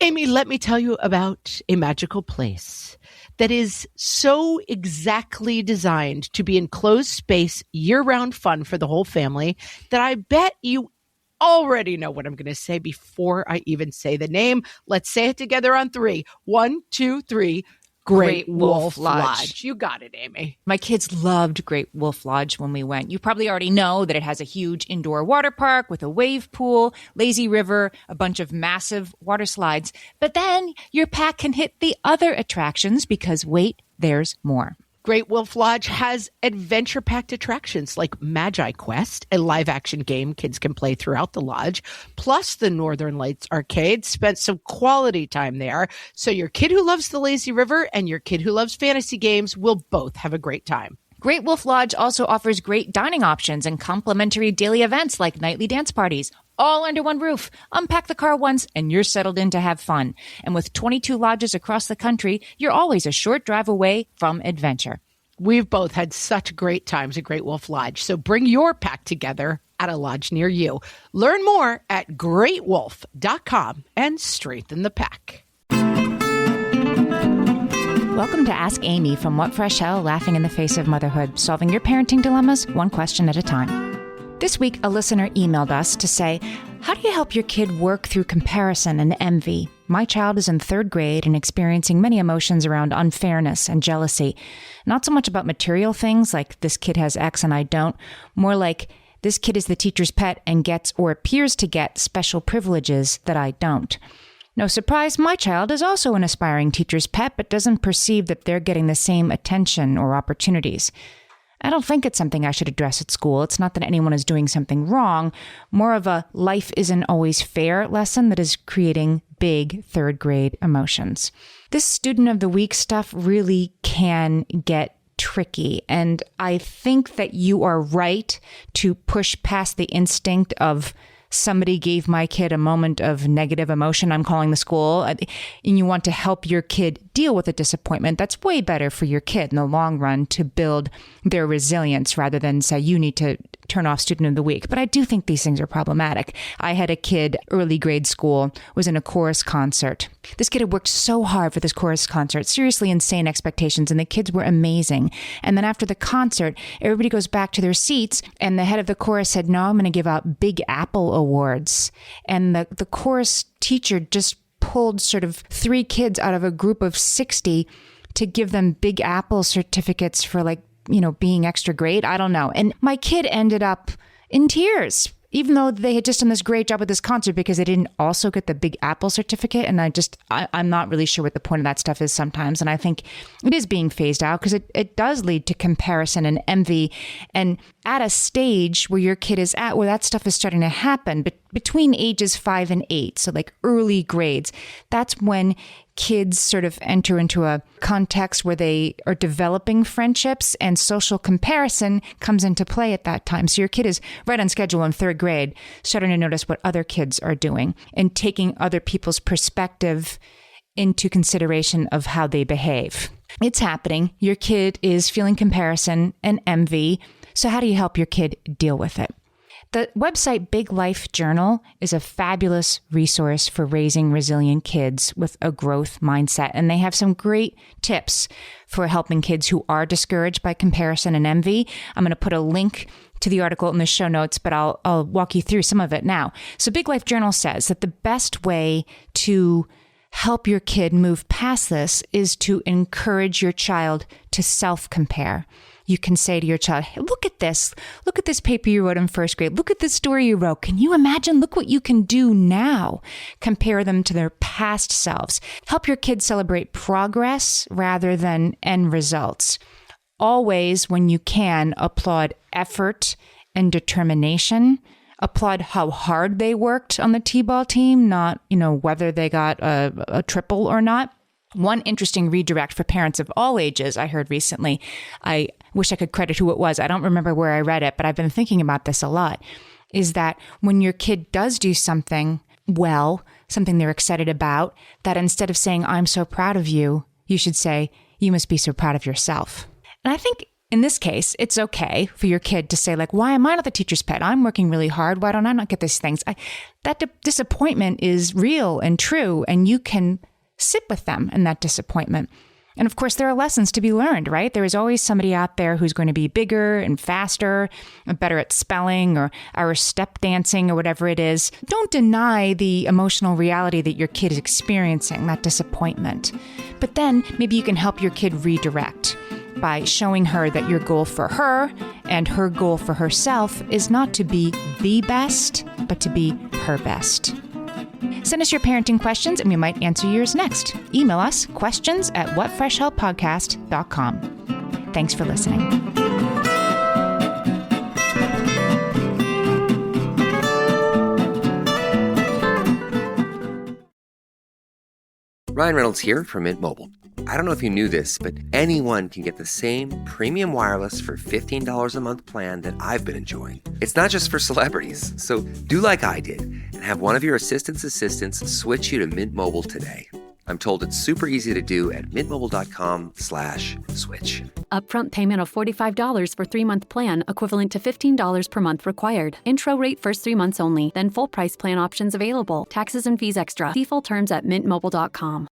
Amy, let me tell you about a magical place that is so exactly designed to be enclosed space, year-round fun for the whole family that I bet you already know what I'm going to say before I even say the name. Let's say it together on 3. 1, 2, 3. Great Wolf Lodge. You got it, Amy. My kids loved Great Wolf Lodge when we went. You probably already know that it has a huge indoor water park with a wave pool, lazy river, a bunch of massive water slides. But then your pack can hit the other attractions because, wait, there's more. Great Wolf Lodge has adventure-packed attractions like Magi Quest, a live-action game kids can play throughout the lodge, plus the Northern Lights Arcade. Spent some quality time there, so your kid who loves the lazy river and your kid who loves fantasy games will both have a great time. Great Wolf Lodge also offers great dining options and complimentary daily events like nightly dance parties, all under one roof. Unpack the car once and you're settled in to have fun. And with 22 lodges across the country, you're always a short drive away from adventure. We've both had such great times at Great Wolf Lodge, so bring your pack together at a lodge near you. Learn more at greatwolf.com and strengthen the pack. Welcome to Ask Amy from What Fresh Hell, laughing in the face of motherhood, solving your parenting dilemmas one question at a time. This week, a listener emailed us to say, how do you help your kid work through comparison and envy? My child is in 3rd grade and experiencing many emotions around unfairness and jealousy. Not so much about material things like this kid has X and I don't, more like this kid is the teacher's pet and gets or appears to get special privileges that I don't. No surprise, my child is also an aspiring teacher's pet, but doesn't perceive that they're getting the same attention or opportunities. I don't think it's something I should address at school. It's not that anyone is doing something wrong, more of a life isn't always fair lesson that is creating big 3rd grade emotions. This student of the week stuff really can get tricky, and I think that you are right to push past the instinct of somebody gave my kid a moment of negative emotion, I'm calling the school, and you want to help your kid deal with a disappointment. That's way better for your kid in the long run to build their resilience rather than say you need to turn off student of the week. But I do think these things are problematic. I had a kid, early grade school, was in a chorus concert. This kid had worked so hard for this chorus concert, seriously insane expectations, and the kids were amazing. And then after the concert, everybody goes back to their seats, and the head of the chorus said, no, I'm going to give out Big Apple Awards. And the chorus teacher just pulled sort of 3 kids out of a group of 60 to give them Big Apple certificates for being extra great. I don't know. And my kid ended up in tears, even though they had just done this great job at this concert because they didn't also get the Big Apple certificate. And I'm not really sure what the point of that stuff is sometimes. And I think it is being phased out because it does lead to comparison and envy. And at a stage where your kid is at, where that stuff is starting to happen, but between ages 5 and 8, so like early grades, that's when kids sort of enter into a context where they are developing friendships and social comparison comes into play at that time. So your kid is right on schedule in 3rd grade, starting to notice what other kids are doing and taking other people's perspective into consideration of how they behave. It's happening. Your kid is feeling comparison and envy. So how do you help your kid deal with it? The website Big Life Journal is a fabulous resource for raising resilient kids with a growth mindset. And they have some great tips for helping kids who are discouraged by comparison and envy. I'm going to put a link to the article in the show notes, but I'll walk you through some of it now. So Big Life Journal says that the best way to help your kid move past this is to encourage your child to self-compare. You can say to your child, hey, look at this paper you wrote in 1st grade. Look at this story you wrote. Can you imagine? Look what you can do now. Compare them to their past selves. Help your kids celebrate progress rather than end results. Always, when you can, applaud effort and determination. Applaud how hard they worked on the t-ball team, not, whether they got a triple or not. One interesting redirect for parents of all ages I heard recently, I wish I could credit who it was. I don't remember where I read it, but I've been thinking about this a lot, is that when your kid does do something well, something they're excited about, that instead of saying, I'm so proud of you, you should say, you must be so proud of yourself. And I think In this case, it's okay for your kid to say, like, why am I not the teacher's pet? I'm working really hard. Why don't I not get these things? That disappointment is real and true, and you can sit with them in that disappointment. And of course, there are lessons to be learned, right? There is always somebody out there who's going to be bigger and faster, and better at spelling or step dancing or whatever it is. Don't deny the emotional reality that your kid is experiencing, that disappointment. But then maybe you can help your kid redirect by showing her that your goal for her and her goal for herself is not to be the best, but to be her best. Send us your parenting questions and we might answer yours next. Email us questions@whatfreshhellpodcast.com. Thanks for listening. Ryan Reynolds here from Mint Mobile. I don't know if you knew this, but anyone can get the same premium wireless for $15 a month plan that I've been enjoying. It's not just for celebrities. So do like I did and have one of your assistants switch you to Mint Mobile today. I'm told it's super easy to do at mintmobile.com/switch. Upfront payment of $45 for 3-month plan, equivalent to $15 per month required. Intro rate first 3 months only, then full price plan options available. Taxes and fees extra. See full terms at mintmobile.com.